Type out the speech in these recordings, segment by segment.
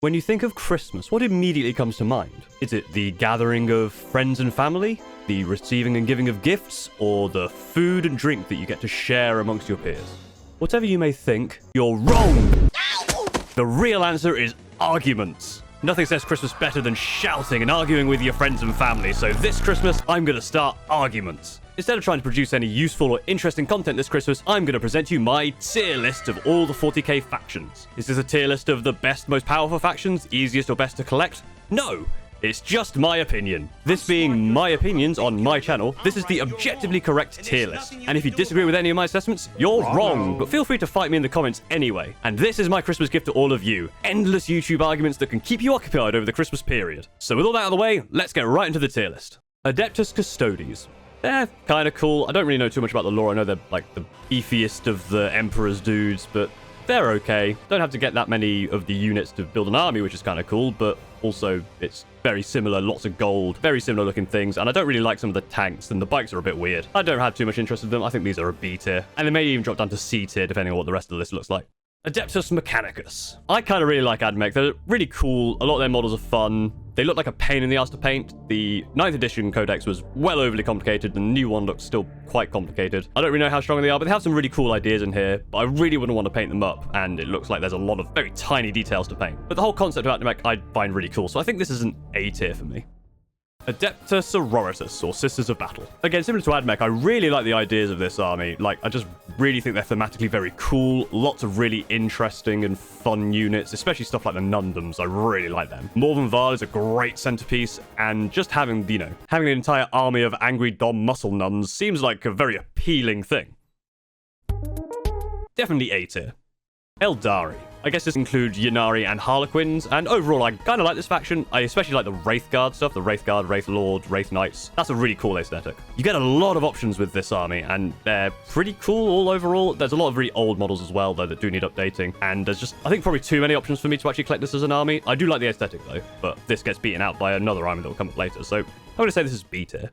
When you think of Christmas, what immediately comes to mind? Is it the gathering of friends and family, the receiving and giving of gifts, or the food and drink that you get to share amongst your peers? Whatever you may think, you're wrong! The real answer is arguments. Nothing says Christmas better than shouting and arguing with your friends and family, so this Christmas, I'm going to start arguments. Instead of trying to produce any useful or interesting content this Christmas, I'm going to present you my tier list of all the 40k factions. Is this a tier list of the best, most powerful factions, easiest or best to collect? No! It's just my opinion. This being my opinions on my channel, this is the objectively correct tier list. And if you disagree with any of my assessments, you're wrong, but feel free to fight me in the comments anyway. And this is my Christmas gift to all of you. Endless YouTube arguments that can keep you occupied over the Christmas period. So with all that out of the way, let's get right into the tier list. Adeptus Custodes. They're kind of cool. I don't really know too much about the lore. I know they're like the beefiest of the Emperor's dudes, but they're okay. Don't have to get that many of the units to build an army, which is kind of cool, but also it's very similar, lots of gold, very similar looking things, and I don't really like some of the tanks, and the bikes are a bit weird. I don't have too much interest in them. I think these are a B tier, and they may even drop down to C tier, depending on what the rest of the list looks like. Adeptus Mechanicus. I kind of really like AdMech. They're really cool. A lot of their models are fun. They look like a pain in the ass to paint. The 9th edition codex was well overly complicated. The new one looks still quite complicated. I don't really know how strong they are, but they have some really cool ideas in here. But I really wouldn't want to paint them up, and it looks like there's a lot of very tiny details to paint. But the whole concept of AdMech I find really cool, so I think this is an A tier for me. Adepta Sororitas, or Sisters of Battle. Again, similar to AdMech, I really like the ideas of this army. Like, I just really think they're thematically very cool. Lots of really interesting and fun units, especially stuff like the Nundums. I really like them. Morven Vaal is a great centerpiece, and just having, having an entire army of angry Dom muscle nuns seems like a very appealing thing. Definitely A tier. Aeldari. I guess this includes Ynnari and Harlequins, and overall I kind of like this faction. I especially like the Wraith Guard stuff, the Wraith Guard, Wraith Lord, Wraith Knights. That's a really cool aesthetic. You get a lot of options with this army, and they're pretty cool all overall. There's a lot of really old models as well, though, that do need updating, and there's just, I think, probably too many options for me to actually collect this as an army. I do like the aesthetic, though, but this gets beaten out by another army that will come up later, so I'm going to say this is B tier.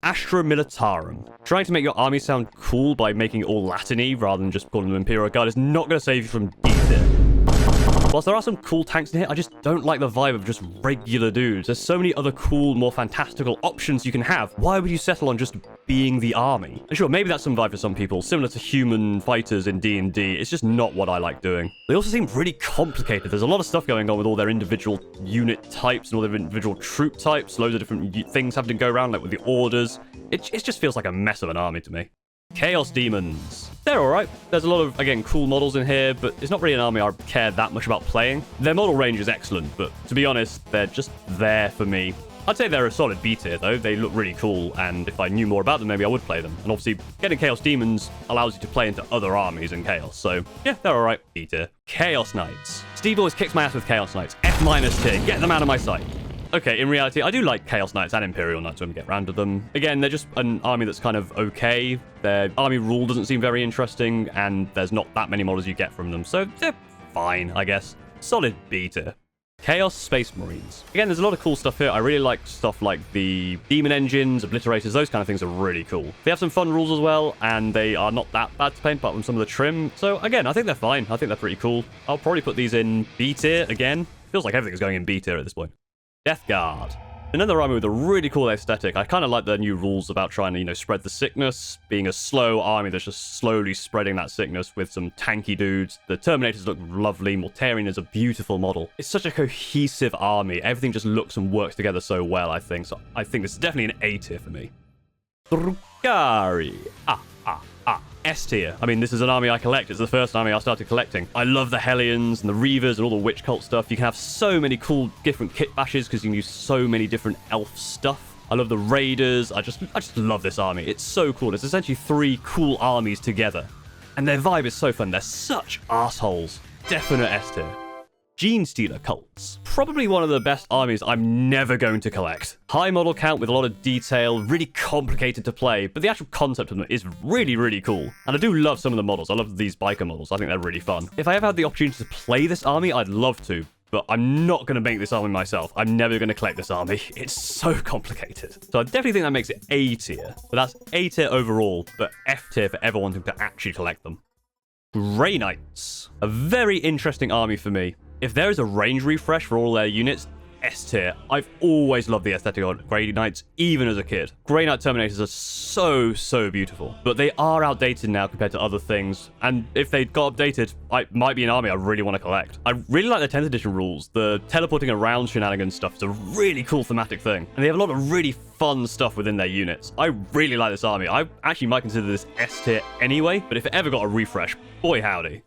Astra Millitarum. Trying to make your army sound cool by making it all Latin-y rather than just calling them Imperial Guard is not going to save you from D tier. Whilst there are some cool tanks in here, I just don't like the vibe of just regular dudes. There's so many other cool, more fantastical options you can have. Why would you settle on just being the army? And sure, maybe that's some vibe for some people, similar to human fighters in D&D. It's just not what I like doing. They also seem really complicated. There's a lot of stuff going on with all their individual unit types and all their individual troop types. Loads of different things having to go around, like with the orders. It just feels like a mess of an army to me. Chaos Demons. They're alright. There's a lot of, again, cool models in here, but it's not really an army I care that much about playing. Their model range is excellent, but to be honest, they're just there for me. I'd say they're a solid B tier, though. They look really cool, and if I knew more about them, maybe I would play them. And obviously, getting Chaos Demons allows you to play into other armies in Chaos, so yeah, they're alright. B tier. Chaos Knights. Steve always kicks my ass with Chaos Knights. F- tier. Get them out of my sight. Okay, in reality, I do like Chaos Knights and Imperial Knights when we get round to them. Again, they're just an army that's kind of okay. Their army rule doesn't seem very interesting, and there's not that many models you get from them, so they're fine, I guess. Solid B tier. Chaos Space Marines. Again, there's a lot of cool stuff here. I really like stuff like the Demon Engines, Obliterators, those kind of things are really cool. They have some fun rules as well, and they are not that bad to paint apart from some of the trim. So again, I think they're fine. I think they're pretty cool. I'll probably put these in B tier again. Feels like everything's going in B tier at this point. Death Guard. Another army with a really cool aesthetic. I kind of like the new rules about trying to, spread the sickness, being a slow army that's just slowly spreading that sickness with some tanky dudes. The Terminators look lovely. Mortarion is a beautiful model. It's such a cohesive army. Everything just looks and works together so well, I think. So I think this is definitely an A tier for me. Drukhari. S tier. I mean, this is an army I collect. It's the first army I started collecting. I love the Hellions and the Reavers and all the witch cult stuff. You can have so many cool different kit bashes because you can use so many different elf stuff. I love the Raiders. I just love this army. It's so cool. It's essentially 3 cool armies together. And their vibe is so fun. They're such assholes. Definite S tier. Genestealer Cults. Probably one of the best armies I'm never going to collect. High model count with a lot of detail, really complicated to play, but the actual concept of them is really, really cool. And I do love some of the models. I love these biker models. I think they're really fun. If I ever had the opportunity to play this army, I'd love to, but I'm not going to make this army myself. I'm never going to collect this army. It's so complicated. So I definitely think that makes it A tier, but that's A tier overall, but F tier for ever wanting to actually collect them. Grey Knights. A very interesting army for me. If there is a range refresh for all their units, S tier. I've always loved the aesthetic on Grey Knights, even as a kid. Grey Knight Terminators are so beautiful, but they are outdated now compared to other things, and if they got updated, it might be an army I really want to collect. I really like the 10th edition rules. The teleporting around shenanigans stuff is a really cool thematic thing, and they have a lot of really fun stuff within their units. I really like this army. I actually might consider this S tier anyway, but if it ever got a refresh, boy howdy.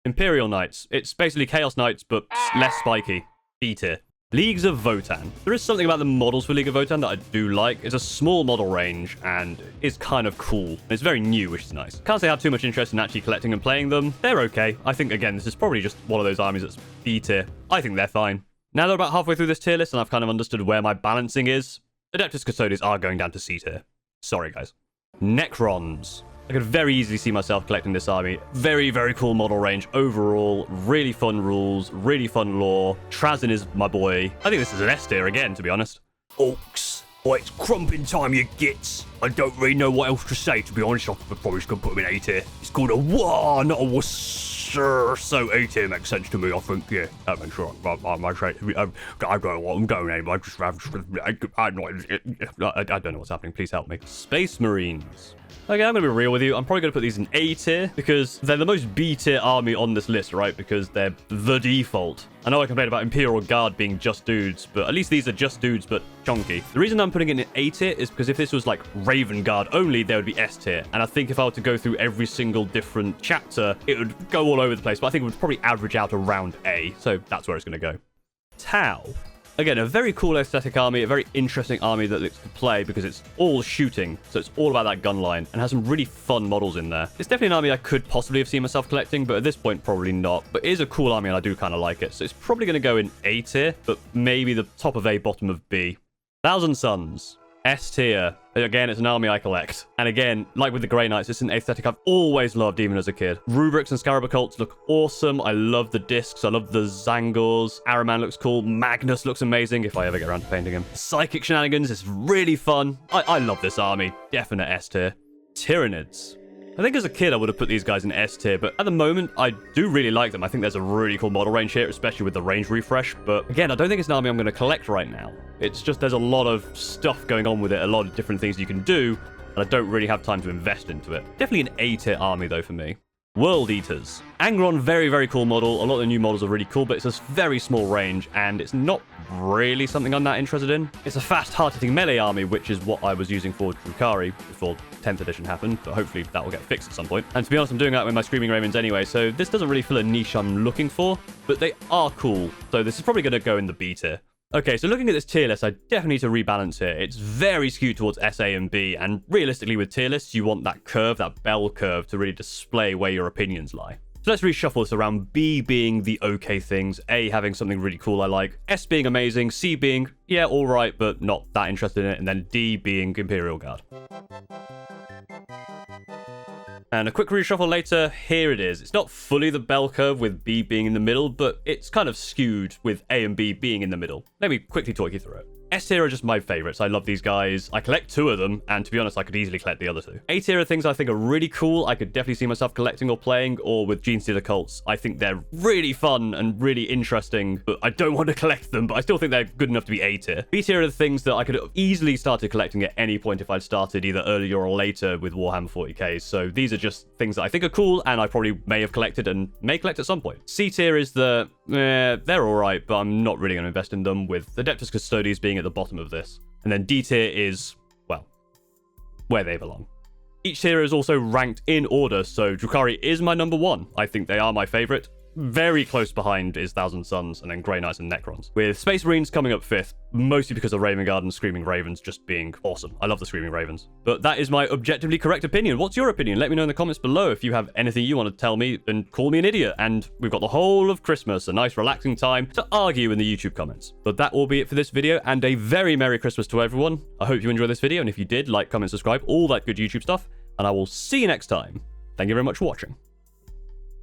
Imperial Knights. It's basically Chaos Knights, but less spiky. B tier. Leagues of Votann. There is something about the models for League of Votann that I do like. It's a small model range and it's kind of cool. It's very new, which is nice. Can't say I have too much interest in actually collecting and playing them. They're okay. I think, again, this is probably just one of those armies that's B tier. I think they're fine. Now they're about halfway through this tier list and I've kind of understood where my balancing is. Adeptus Custodes are going down to C tier. Sorry, guys. Necrons. I could very easily see myself collecting this army. Very, very cool model range overall. Really fun rules. Really fun lore. Trazin is my boy. I think this is an S tier again, to be honest. Orks. Oh, it's crumping time, you gits. I don't really know what else to say, to be honest. I'm probably just going to put him in A tier. It's called a war, not a wuss. So A tier makes sense to me, I think. Yeah, that makes sense. I don't know what I'm going anymore. I don't know what's happening. Please help me. Space Marines. Okay, I'm going to be real with you. I'm probably going to put these in A tier because they're the most B tier army on this list, right? Because they're the default. I know I complained about Imperial Guard being just dudes, but at least these are just dudes, but chunky. The reason I'm putting it in A tier is because if this was like Raven Guard only, they would be S tier. And I think if I were to go through every single different chapter, it would go all over the place. But I think it would probably average out around A. So that's where it's going to go. Tau. Again, a very cool aesthetic army, a very interesting army that looks to play because it's all shooting, so it's all about that gun line, and has some really fun models in there. It's definitely an army I could possibly have seen myself collecting, but at this point, probably not. But it is a cool army, and I do kind of like it, so it's probably going to go in A tier, but maybe the top of A, bottom of B. Thousand Suns. S tier. Again, it's an army I collect. And again, like with the Grey Knights, it's an aesthetic I've always loved, even as a kid. Rubrics and Scarab Cults look awesome. I love the discs. I love the Zangors. Araman looks cool. Magnus looks amazing if I ever get around to painting him. Psychic Shenanigans is really fun. I love this army. Definite S tier. Tyranids. I think as a kid, I would have put these guys in S tier, but at the moment, I do really like them. I think there's a really cool model range here, especially with the range refresh. But again, I don't think it's an army I'm going to collect right now. It's just there's a lot of stuff going on with it, a lot of different things you can do, and I don't really have time to invest into it. Definitely an A tier army, though, for me. World Eaters. Angron, very, very cool model. A lot of the new models are really cool, but it's a very small range, and it's not really something I'm that interested in. It's a fast, hard-hitting melee army, which is what I was using for Drukhari before 10th edition happened, but hopefully that will get fixed at some point. And to be honest, I'm doing that with my Screaming Ravens anyway, so this doesn't really fill a niche I'm looking for, but they are cool. So this is probably going to go in the B tier. Okay, so looking at this tier list, I definitely need to rebalance here. It's very skewed towards SA and B, and realistically with tier lists, you want that curve, that bell curve, to really display where your opinions lie. So let's reshuffle this around, B being the okay things, A having something really cool I like, S being amazing, C being, yeah, alright, but not that interested in it, and then D being Imperial Guard. And a quick reshuffle later, here it is. It's not fully the bell curve with B being in the middle, but it's kind of skewed with A and B being in the middle. Let me quickly talk you through it. S tier are just my favorites. I love these guys. I collect 2 of them, and to be honest, I could easily collect the other 2. A tier are things I think are really cool. I could definitely see myself collecting or playing, or with Genestealer Cults. I think they're really fun and really interesting, but I don't want to collect them, but I still think they're good enough to be A tier. B tier are the things that I could have easily started collecting at any point if I'd started either earlier or later with Warhammer 40k. So these are just things that I think are cool, and I probably may have collected and may collect at some point. C tier is the, they're alright, but I'm not really going to invest in them, with Adeptus Custodes being at the bottom of this. And then D tier is, well, where they belong. Each tier is also ranked in order, so Drukhari is my number 1. I think they are my favorite. Very close behind is Thousand Suns, and then Grey Knights and Necrons, with Space Marines coming up 5th, mostly because of Raven Guard and Screaming Ravens just being awesome. I love the Screaming Ravens. But that is my objectively correct opinion. What's your opinion? Let me know in the comments below if you have anything you want to tell me, and call me an idiot. And we've got the whole of Christmas, a nice relaxing time to argue in the YouTube comments. But that will be it for this video, and a very Merry Christmas to everyone. I hope you enjoyed this video, and if you did, like, comment, subscribe, all that good YouTube stuff, and I will see you next time. Thank you very much for watching.